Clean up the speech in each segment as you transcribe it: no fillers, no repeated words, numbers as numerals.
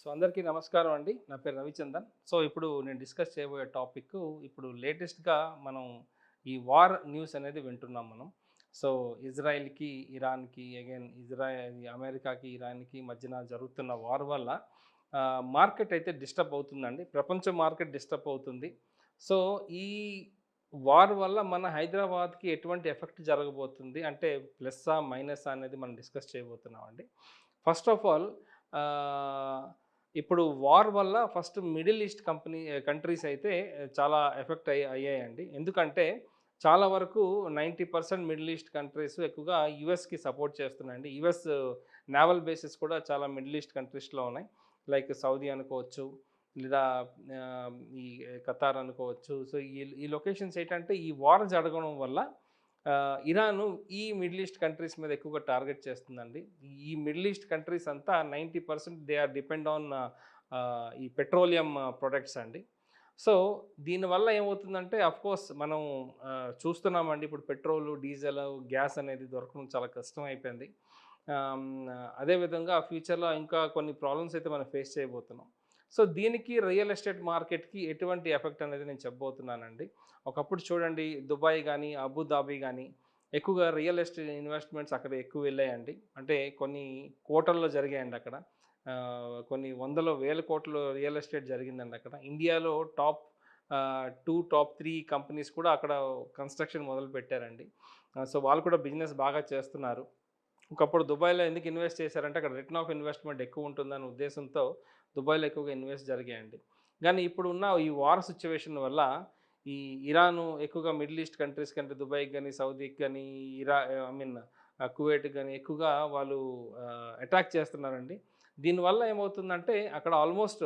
So అందరికీ నమస్కారం అండి. నా పేరు రవిచందన్. సో ఇప్పుడు నేను డిస్కస్ చేయబోయే టాపిక్ ఇప్పుడు లేటెస్ట్‌గా మనం ఈ వార్ న్యూస్ అనేది వింటున్నాం మనం. సో ఇజ్రాయెల్‌కి, ఇరాన్‌కి అమెరికాకి, ఇరాన్‌కి మధ్యన జరుగుతున్న వార్ వల్ల మార్కెట్ అయితే డిస్టర్బ్ అవుతుందండి. ప్రపంచ మార్కెట్ డిస్టర్బ్ అవుతుంది. సో ఈ వార్ వల్ల మన హైదరాబాద్‌కి ఎటువంటి ఎఫెక్ట్ జరగబోతుంది? అంటే ప్లస్సా? మైనసా? అనేది మనం డిస్కస్ చేయబోతున్నామండి. ఫస్ట్ ఆఫ్ ఆల్ ఆహ్, ఇప్పుడు వార్ వల్ల ఫస్ట్ మిడిల్ ఈస్ట్ కంట్రీస్ అయితే చాలా ఎఫెక్ట్ అయ్యాయండి. ఎందుకంటే చాలా వరకు 90% మిడిల్ ఈస్ట్ కంట్రీస్ ఎక్కువగా యూఎస్‌కి సపోర్ట్ చేస్తున్నాయండి. యూఎస్ నేవల్ బేసెస్ కూడా చాలా మిడిల్ ఈస్ట్ కంట్రీస్‌లో ఉన్నాయి. లైక్ సౌదీ అనుకోవచ్చు, లేదా ఆహ్, ఈ ఖతార్ అనుకోవచ్చు. సో ఈ లొకేషన్స్ ఏంటంటే ఈ వార్ జరగడం వల్ల ఇరాను ఈ మిడిల్ ఈస్ట్ కంట్రీస్ మీద ఎక్కువగా టార్గెట్ చేస్తుందండి. ఈ మిడిల్ ఈస్ట్ కంట్రీస్ అంతా 90% దే ఆర్ డిపెండ్ ఆన్ ఈ పెట్రోలియం ప్రొడక్ట్స్ అండి. సో దీనివల్ల ఏమవుతుందంటే అఫ్‌కోర్స్ మనం చూస్తున్నామండి ఇప్పుడు పెట్రోలు, డీజిల్, గ్యాస్ అనేది దొరకడం చాలా కష్టం అయిపోయింది. అదేవిధంగా ఫ్యూచర్‌లో ఇంకా కొన్ని ప్రాబ్లమ్స్ అయితే మనం ఫేస్ చేయబోతున్నాం. సో దీనికి రియల్ ఎస్టేట్ మార్కెట్‌కి ఎటువంటి ఎఫెక్ట్ అనేది నేను చెప్పబోతున్నానండి. ఒకప్పుడు చూడండి దుబాయ్ గానీ, అబుదాబి గానీ ఎక్కువగా రియల్ ఎస్టేట్ ఇన్వెస్ట్‌మెంట్స్ అక్కడ ఎక్కువ వెళ్ళాయండి. అంటే కొన్ని కోట్లల్లో జరిగాయండి అక్కడ. కొన్ని వందల వేల కోట్లు రియల్ ఎస్టేట్ జరిగిందండి అక్కడ. ఇండియాలో టాప్ 2, టాప్ 3 కంపెనీస్ కూడా అక్కడ కన్‌స్ట్రక్షన్ మొదలుపెట్టారండి. సో వాళ్ళు కూడా బిజినెస్ బాగా చేస్తున్నారు. ఒకప్పుడు దుబాయ్‌లో ఎందుకు ఇన్వెస్ట్ చేశారంటే అక్కడ రిటర్న్ ఆఫ్ ఇన్వెస్ట్‌మెంట్ ఎక్కువ ఉంటుందనే ఉద్దేశంతో దుబాయ్‌లో ఎక్కువగా ఇన్వెస్ట్ జరిగాయండి. గానీ ఇప్పుడున్న ఈ వార్ సిట్యుయేషన్ వల్ల ఈ ఇరాను ఎక్కువగా మిడిల్ ఈస్ట్ కంట్రీస్ కంటే దుబాయ్‌కి గాని, సౌదీకి గాని, ఐ మీన్ కువైట్‌కి గాని ఎక్కువగా వాళ్ళు అటాక్ చేస్తున్నారండి. దీనివల్ల ఏమవుతుందంటే అక్కడ ఆల్మోస్ట్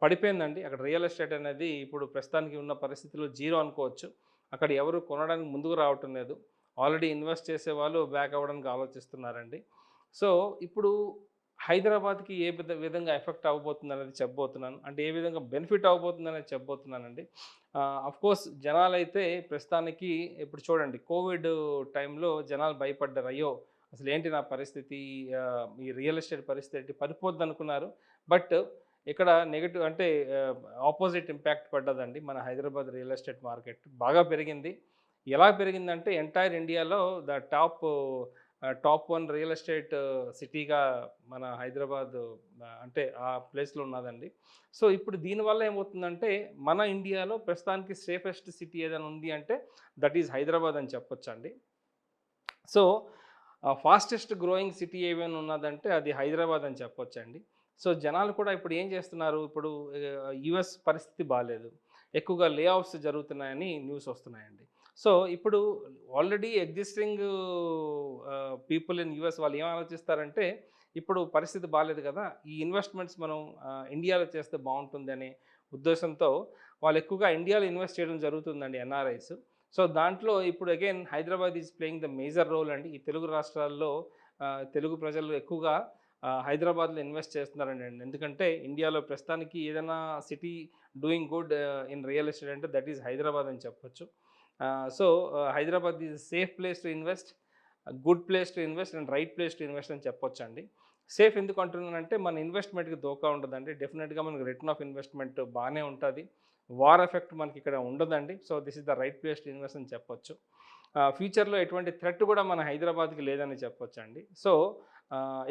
పడిపోయిందండి. అక్కడ రియల్ ఎస్టేట్ అనేది ఇప్పుడు ప్రస్తుతానికి ఉన్న పరిస్థితిలో జీరో అనుకోవచ్చు. అక్కడ ఎవరు కొనడానికి ముందుకు రావటం లేదు. ఆల్రెడీ ఇన్వెస్ట్ చేసేవాళ్ళు బ్యాక్ అవ్వడానికి ఆలోచిస్తున్నారండి. సో, ఇప్పుడు హైదరాబాద్‌కి ఏ విధంగా ఎఫెక్ట్ అవ్వబోతుందనేది చెప్పబోతున్నాను. అంటే ఏ విధంగా బెనిఫిట్ అవ్వబోతుందనేది చెప్పబోతున్నానండి. ఆఫ్‌కోర్స్ జనాలైతే ప్రస్తుతానికి ఇప్పుడు చూడండి కోవిడ్ టైంలో జనాలు భయపడ్డారు. అయ్యో! అసలేంటి నా పరిస్థితి? ఈ రియల్ ఎస్టేట్ పరిస్థితి పడిపోద్దనుకున్నారు. బట్ ఇక్కడ నెగెటివ్ అంటే ఆహ్, ఆపోజిట్ ఇంపాక్ట్ పడ్డదండి. మన హైదరాబాద్ రియల్ ఎస్టేట్ మార్కెట్ బాగా పెరిగింది. ఎలా పెరిగిందంటే ఎంటైర్ ఇండియాలో ద టాప్ 1 రియల్ ఎస్టేట్ సిటీగా మన హైదరాబాద్ అంటే ఆ ప్లేస్‌లో ఉన్నదండి. సో, ఇప్పుడు దీనివల్ల ఏమవుతుందంటే మన ఇండియాలో ప్రస్తుతానికి సేఫెస్ట్ సిటీ ఏదైనా ఉంది అంటే దట్ ఈజ్ హైదరాబాద్ అని చెప్పొచ్చండి. సో, ఫాస్టెస్ట్ గ్రోయింగ్ సిటీ ఏమైనా ఉన్నదంటే అది హైదరాబాద్ అని చెప్పొచ్చండి. సో, జనాలు కూడా ఇప్పుడు ఏం చేస్తున్నారు, ఇప్పుడు యూఎస్ పరిస్థితి బాలేదు. ఎక్కువగా లే ఆఫ్స్ జరుగుతున్నాయని న్యూస్ వస్తున్నాయండి. సో, ఇప్పుడు already existing people in US వాళ్ళు ఏం ఆలోచిస్తారంటే, ఇప్పుడు పరిస్థితి బాలేదు కదా! ఈ ఇన్వెస్ట్‌మెంట్స్ మనం ఇండియాలో చేస్తే బావుంటుందనే ఉద్దేశంతో వాళ్ళు ఎక్కువగా ఇండియాలో ఇన్వెస్ట్ చేయడం జరుగుతుందండి ఎన్ఆర్ఐస్. సో, దాంట్లో ఇప్పుడు again Hyderabad is playing the major role అండి. ఈ తెలుగు రాష్ట్రాల్లో తెలుగు ప్రజలు ఎక్కువగా హైదరాబాద్‌లో ఇన్వెస్ట్ చేస్తున్నారండి. ఎందుకంటే ఇండియాలో ప్రస్తుతానికి ఏదైనా city doing good in real estate అంటే దట్ ఈజ్ హైదరాబాద్ అని చెప్పొచ్చు. So, Hyderabad is safe place to invest, good place to invest and right place to invest అని చెప్పొచ్చండి. సేఫ్ ఎందుకు అంటున్నానంటే మన ఇన్వెస్ట్‌మెంట్‌కి దోఖా ఉండదండి. డెఫినిట్‌గా మనకు రిటర్న్ ఆఫ్ ఇన్వెస్ట్‌మెంట్ బానే ఉంటది. వార్ ఎఫెక్ట్ మనకిక్కడ ఉండదండి. So, this is the right place to invest అని చెప్పొచ్చు. ఫ్యూచర్‌లో ఎటువంటి థ్రెట్ కూడా మన హైదరాబాద్‌కి లేదని చెప్పొచ్చండి. సో,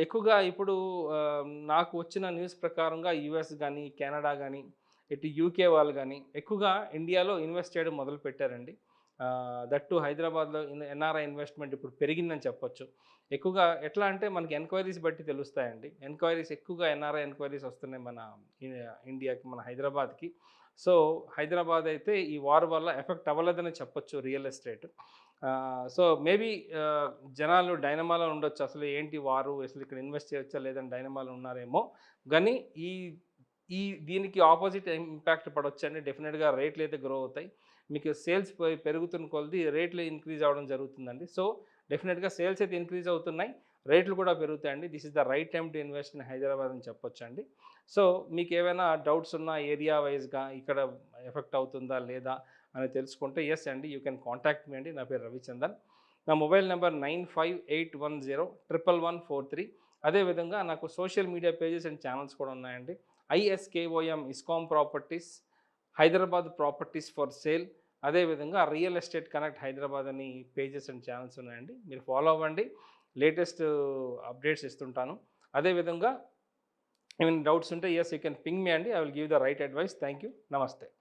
ఎక్కువగా ఇప్పుడు నాకు వచ్చిన న్యూస్ ప్రకారంగా యూఎస్ గాని, కెనడా గాని, ఇటు యూకే వాళ్ళు గాని ఎక్కువగా ఇండియాలో ఇన్వెస్ట్ చేయడం మొదలుపెట్టారండి. దట్ టూ హైదరాబాద్‌లో ఎన్ఆర్ఐ ఇన్వెస్ట్‌మెంట్ ఇప్పుడు పెరిగిందని చెప్పొచ్చు. ఎక్కువగా ఎట్లా అంటే మనకి ఎంక్వైరీస్ బట్టి తెలుస్తాయండి. ఎంక్వైరీస్ ఎక్కువగా ఎన్ఆర్ఐ ఎంక్వైరీస్ వస్తున్నాయి మన ఇ ఇండియాకి, మన హైదరాబాద్‌కి. సో, హైదరాబాద్ అయితే ఈ వార్ వల్ల ఎఫెక్ట్ అవ్వలేదనే చెప్పొచ్చు రియల్ ఎస్టేట్. సో, మేబీ జనాలు డైనమాలో ఉండొచ్చు. అసలు ఏంటి వారు? అసలు ఇక్కడ ఇన్వెస్ట్ చేయొచ్చా లేదని డైనమాలో ఉన్నారేమో. గానీ ఈ ఈ దీనికి ఆపోజిట్ ఇంపాక్ట్ పడొచ్చండి. డెఫినిట్‌గా రేట్లయితే గ్రో అవుతాయి. మీకు సేల్స్ పెరుగుతున్న కొలది రేట్లు ఇంక్రీజ్ అవ్వడం జరుగుతుందండి. సో, డెఫినిట్‌గా సేల్స్ అయితే ఇంక్రీజ్ అవుతున్నాయి. రేట్లు కూడా పెరుగుతాయండి. This is the right time to invest in Hyderabad అని చెప్పొచ్చండి. సో, మీకేమైనా డౌట్స్ ఉన్నా ఏరియా వైస్‌గా ఇక్కడ ఎఫెక్ట్ అవుతుందా? లేదా? అని తెలుసుకుంటే యెస్ అండి. యూ కెన్ కాంటాక్ట్ మీ అండి. నా పేరు రవిచందన్. నా మొబైల్ నంబర్ 9581011143. అదేవిధంగా నాకు social media pages and channels కూడా ఉన్నాయండి. ISKOM ISKOM properties, Hyderabad properties for sale, అదేవిధంగా రియల్ ఎస్టేట్ కనెక్ట్ హైదరాబాద్ అని పేజెస్ అండ్ ఛానల్స్ ఉన్నాయండి. మీరు ఫాలో అవ్వండి. లేటెస్ట్ అప్డేట్స్ ఇస్తుంటాను. అదేవిధంగా ఏమైనా డౌట్స్ ఉంటే యూ కెన్ పింగ్ మీ అండి. I will give the right advice. Thank you. నమస్తే.